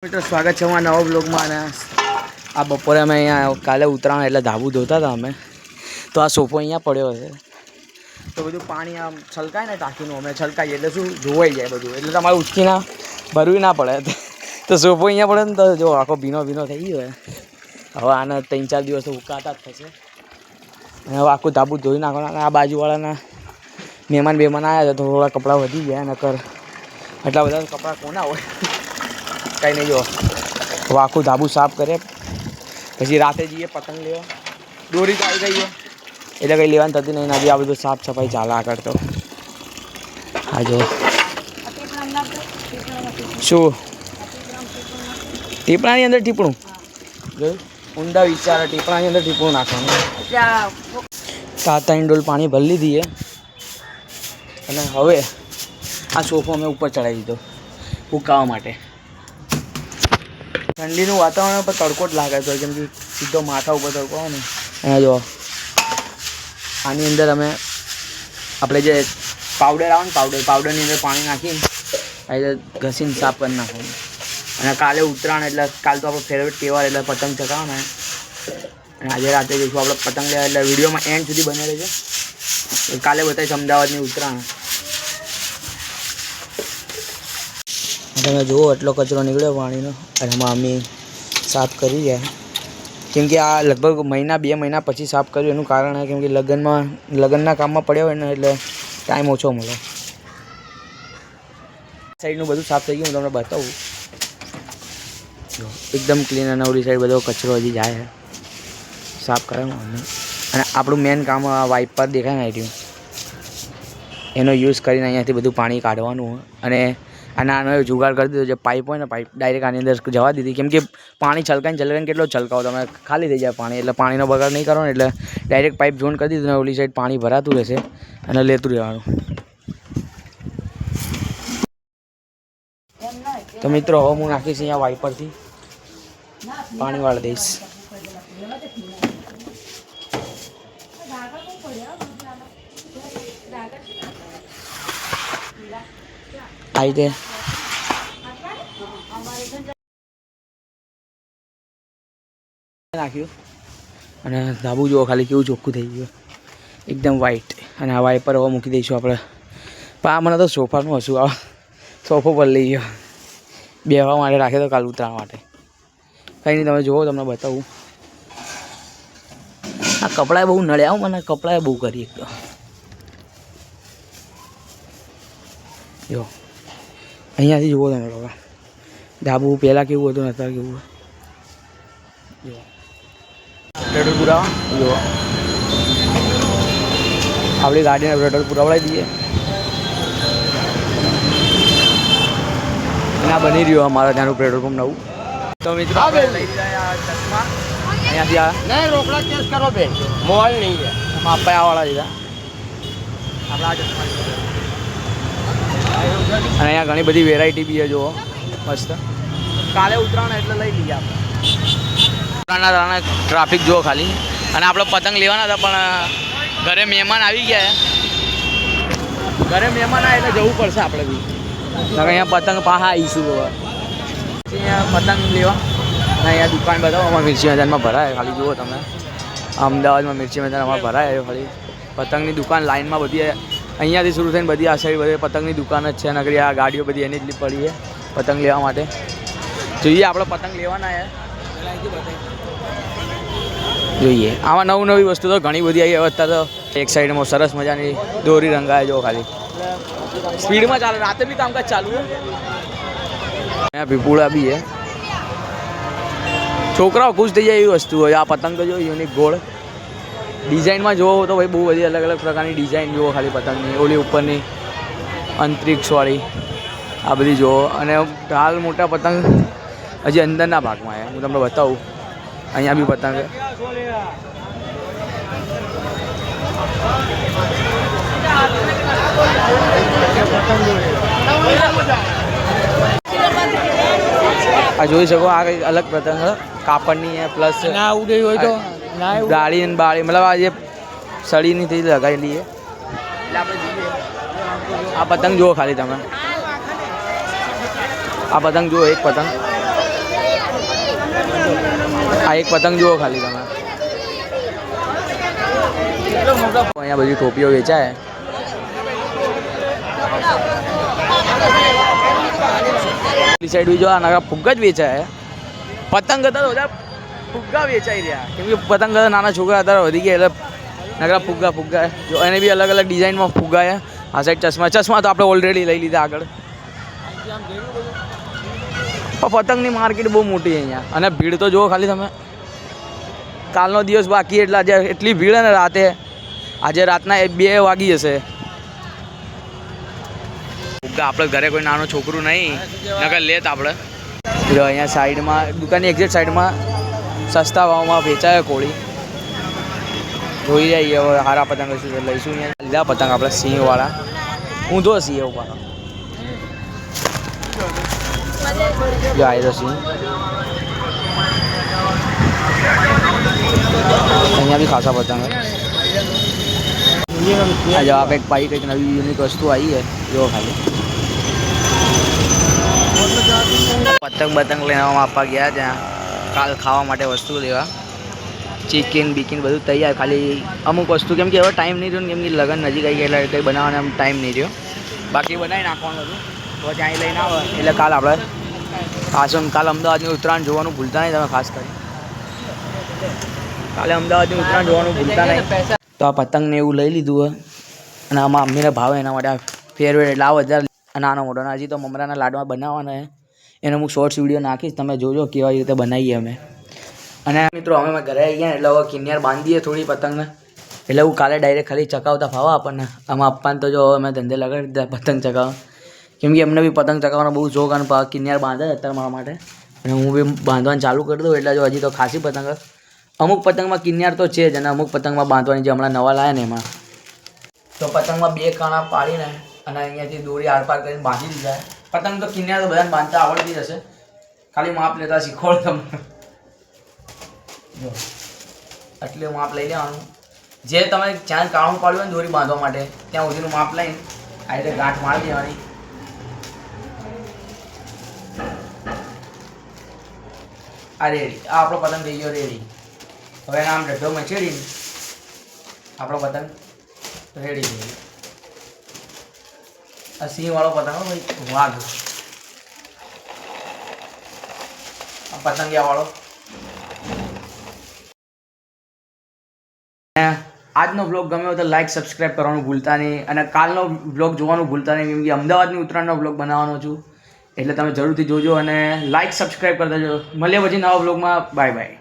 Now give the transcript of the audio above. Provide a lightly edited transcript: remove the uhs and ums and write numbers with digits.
મિત્રો સ્વાગત છે અમારા નવા બ્લોગમાં. અને આ બપોરે અમે અહીંયા કાલે ઉતરાણ એટલે ધાબુ ધોતા હતા અમે, તો આ સોફો અહીંયા પડ્યો છે. તો બધું પાણી આમ છલકાય ને ટાંકીનું, અમે છલકાઈએ એટલે શું ધોવાઈ જાય બધું, એટલે તમારે ઉચકીના ભરવી ના પડે. તો સોફો અહીંયા પડે ને તો જો આખો ભીનો ભીનો થઈ ગયો હોય. હવે આને 3-4 દિવસ તો ઉકાતા જ થશે. અને હવે આખું ધાબુ ધોઈ નાખવાનું. અને આ બાજુવાળાના મહેમાન આવ્યા તો થોડા કપડાં વધી ગયા, નકર એટલા બધા કપડાં કોના હોય. કાંઈ નહીં, જો હવે આખું ધાબુ સાફ કરે, પછી રાતે જઈએ પતંગ લેવા. દોરી તો આવી ગઈ એટલે કંઈ લેવાની થતી નહીં. આજે આ બધું સાફ સફાઈ ચાલે આગળ. તો હા જો શું ટીપણાની અંદર ટીપણું જોયું, ઊંડા વિચાર ટીપણાની અંદર ટીપણું નાખવાનું. 7 ડોલ પાણી ભરી લીધી અને હવે આ સોફો અમે ઉપર ચડાવી દીધો ઉકાવા માટે. ઠંડીનું વાતાવરણ પર તડકો જ લાગે છે, કેમ કે સીધો માથા ઉપર તડકો હોય ને. અને જો આની અંદર અમે આપણે જે પાવડર આવે ને પાવડરની અંદર પાણી નાખીને આ ઘસીને સાફ કરી નાખવાનું. અને કાલે ઉત્તરાયણ એટલે કાલ તો આપણો ફેવરેટ તહેવાર એટલે પતંગ ચગાવવાનો. અને આજે રાતે જઈશું આપણે પતંગ લેવા, એટલે વિડીયોમાં એન્ડ સુધી બને રહેજો. કાલે બતાવીશ અમદાવાદની ઉત્તરાયણ. તમે જુઓ એટલો કચરો નીકળ્યો પાણીનો, અને એમાં અમે સાફ કરી ગયા. કેમ કે આ લગભગ 1-2 મહિના પછી સાફ કર્યું. એનું કારણ કેમ કે લગ્નના કામમાં પડ્યા હોય ને, એટલે ટાઈમ ઓછો મળે. સાઈડનું બધું સાફ થઈ ગયું, હું તમને બતાવું. એકદમ ક્લીન. અને ઓલી સાઈડ બધો કચરો હજી જાય સાફ કરવાનું. અને આપણું મેન કામ વાઇપર દેખાય ને રહ્યું, એનો યુઝ કરીને અહીંયાથી બધું પાણી કાઢવાનું. અને આનો જુગાડ કરી દીધો, જે પાઇપ હોય ને પાઇપ ડાયરેક્ટ આની અંદર જવા દીધી. કેમ કે પાણી છલકાઈને કેટલો છલકાવો તમે, ખાલી થઈ જાય પાણી. એટલે પાણીનો બગાડ નહીં કરો ને, એટલે ડાયરેક્ટ પાઇપ જોઈન કરી દીધું. ને ઓલી સાઈડ પાણી ભરાતું રહેશે અને લેતું રહેવાનું. તો મિત્રો હવે હું નાખીશ અહીંયા વાઇપરથી પાણી વાળી દઈશ. આવી દે નાખ્યું. અને ધાબુ જુઓ ખાલી કેવું ચોખ્ખું થઈ ગયું, એકદમ વ્હાઈટ. અને આ વાઇપર હવે મૂકી દઈશું આપણે. પણ આ મને તો સોફાનું હશું, આ સોફો પર લઈ ગયો બેહવા માટે રાખ્યો તો કાલ ઉતરાવા માટે. કંઈ નહીં, તમે જુઓ તમને બતાવું. આ કપડાએ બહુ નડ્યા મને, કપડાએ બહુ કરી એક તો. જો અહીંયાથી જુઓ તમે લોકો, ધાબુ પહેલાં કેવું હતું ને અત્યારે કેવું. જો પેટ્રોલ પુરાવા જુઓ, આપણી ગાડીને પેટ્રોલ પુરાવડાવી દઈએ. ના બની રહ્યું અમારા ત્યાંનું પેટ્રોલ પંપ નવું. તો મિત્રો લઈ જાય ચશ્મા અહીંયાથી રોકડા ચેન્જ કરો બેન, મોબાઈલ નહીં અપાયાવાળા લીધા આપણા ચશ્મા. અને અહીંયા ઘણી બધી વેરાયટી બી છે જુઓ, મસ્ત. કાલે ઉતરાણ એટલે લઈ લઈએ આપણે. ઉતરાણના ટ્રાફિક જુઓ ખાલી. અને આપણે પતંગ લેવાના હતા, પણ ઘરે મહેમાન આવી ગયા. ઘરે મહેમાન આવે એટલે જવું પડશે આપણે બી. અહીંયા પતંગ પાહા આવીશું અહીંયા પતંગ લેવા. અને અહીંયા દુકાન બતાવો, અમારે મિર્ચી મેદાનમાં ભરાય. ખાલી જુઓ તમે, અમદાવાદમાં મિર્ચી મેદાન અમારે ભરાય. ખાલી પતંગની દુકાન લાઇનમાં બધી અહીંયાથી શરૂ થઈને બધી આ સાઈડ બધે પતંગની દુકાન જ છે. નગરી આ ગાડીઓ બધી એની જ પડી છે પતંગ લેવા માટે. જોઈએ આપણે પતંગ લેવાના જોઈએ. આમાં નવી વસ્તુ તો ઘણી બધી આવી. હવે અત્યારે તો એક સાઈડમાં સરસ મજાની દોરી રંગાય જો, ખાલી સ્પીડમાં ચાલે. રાતે બી કામકાજ ચાલુ છે. અહીંયા પીપુડા બી છે. છોકરાઓ ખુશ થઈ જાય એવી વસ્તુ હોય. આ પતંગ તો જો યુનિક ગોળ ડિઝાઇનમાં જોવો તો ભાઈ બહુ બધી અલગ અલગ પ્રકારની ડિઝાઇન જુઓ ખાલી પતંગની. ઓલી ઉપરની અંતરિક્ષવાળી આ બધી જુઓ. અને હાલ મોટા પતંગ હજી અંદરના ભાગમાં આવ્યા, હું તમને બતાવું. અહીંયા બી પતંગ આ જોઈ શકો. આ કંઈક અલગ પતંગ કાપડની પ્લસ ના ઉડે હોય તો ગાળી અને બાળી, મતલબ આ જે સળીની થઈ લગાવેલી છે. એટલે આપણે જોઈએ આ પતંગ જુઓ ખાલી તમે. આ પતંગ જુઓ, એક પતંગ આ એક પતંગ જુઓ ખાલી તમે. અહીંયા બધી ટોપીઓ વેચાય. સાઈડ બીજો આ નગરા ફુગ્ગા જ વેચાય. પતંગ હતા તો બધા ફુગ્ગા વેચાઈ રહ્યા, કેમ કે પતંગ હતા નાના છોકરા અત્યારે વધી ગયા એટલે નગરા ફુગ્ગા જો એને બી અલગ અલગ ડિઝાઇનમાં ફુગ્ગા છે. આ સાઈડ ચશ્મા તો આપણે ઓલરેડી લઈ લીધા આગળ. પણ પતંગની માર્કેટ બહુ મોટી અહીંયા, અને ભીડ તો જુઓ ખાલી તમે. કાલનો દિવસ બાકી એટલે આજે એટલી ભીડ ને રાતે. આજે રાતના 2 વાગી જશે. ફુગ્ગા આપણે ઘરે કોઈ નાનું છોકરું નહીં નકર લેત આપણે. જો અહીંયા સાઈડમાં દુકાનની એક્ઝેક્ટ સાઈડમાં સસ્તા ભાવમાં વેચાય કોળી. જોઈ જઈએ હવે સારા પતંગ લઈશું અહીંયા. લીધા પતંગ આપણે સિંહવાળા, ઊંધો સિંહ ઉપર. જો આવી તો સિંહ. અહીંયા બી ખાસા પતંગ. આજે આ કંઈક પાઈ કંઈક નવી યુનિક વસ્તુ આવી છે જો ખાલી. પતંગ લઈને આપવા ગયા ત્યાં કાલ ખાવા માટે વસ્તુ લેવા. ચિકન બીકીન બધું તૈયાર, ખાલી અમુક વસ્તુ કેમ કે હવે ટાઈમ નહીં રહ્યો, કેમ કે લગ્ન નજીક આવી ગયા એટલે કંઈ બનાવવાનો એમ ટાઈમ નહીં રહ્યો. બાકી બનાવી નાખવાનું હતું તો ત્યાં લઈને આવે એટલે કાલ આપણે કાલ અમદાવાદની ઉત્તરાયણ જોવાનું ભૂલતા નહીં તમે. ખાસ કરી કાલે અમદાવાદની ઉત્તરાયણ જોવાનું ભૂલતા નહીં. તો આ પતંગને એવું લઈ લીધું હોય અને આમાં મમ્મીને ભાવે એના માટે ફેરવેટ એટલે આ વધારે નાનો મોટો. હજી તો મમરાના લાડવા બનાવવાના છે, એનો હું શોર્ટ્સ વિડીયો નાખીશ, તમે જોજો કેવા રીતે બનાવીએ અમે. અને મિત્રો અમે ઘરે આવી ગયા એટલે હવે કિનિયાર બાંધીએ થોડી પતંગને, એટલે હું કાલે ડાયરેક્ટ ખાલી ચકાવતા ફાવા આપણને. આમાં આપવાને તો જો હવે મેં ધંધે લગાડી દીધા પતંગ ચકાવવા, કેમ કે એમને બી પતંગ ચકાવવાનો બહુ શોખ અને કિનિયાર બાંધે અત્યારે મારા માટે, અને હું બી બાંધવાનું ચાલુ કરી દઉં. એટલે જો હજી તો ખાસી પતંગ, અમુક પતંગમાં કિનિયાર તો છે જ, અને અમુક પતંગમાં બાંધવાની જે હમણાં નવા લાયા ને એમાં તો પતંગમાં 2 કાણા પાડીને અને અહીંયાથી દોરી આરપાર કરીને બાંધી દીધા. પતંગ તો કિનિયાર તો બધાને બાંધતા આવડતી જશે, ખાલી માપ લેતા શીખવાડો તમને. જો આટલું માપ લઈ લેવાનું, જે તમે જ્યાં કાણું પાડ્યું હોય ને દોરી બાંધવા માટે ત્યાં સુધીનું માપ લઈને આ રીતે ગાંઠ મારી દેવાની. આ રેડી, આ આપણો પતંગ થઈ ગયો રેડી. હવે એના આમ ઢઢો મચેડીને આપણો પતંગ રેડી થઈ ગયો. આ સિંહવાળો પતંગ હો ભાઈ, વાઘ. આ પતંગિયાવાળો. આજનો બ્લોગ ગમ્યો તો લાઈક સબસ્ક્રાઈબ કરવાનું ભૂલતા નહીં, અને કાલનો બ્લોગ જોવાનું ભૂલતા નહીં, કેમ કે અમદાવાદની ઉત્તરાયણનો બ્લોગ બનાવવાનો છું એટલે તમે જરૂરથી જોજો અને લાઈક સબસ્ક્રાઈબ કરી દેજો. મળીએ પછી નવા બ્લોગમાં. Bye bye.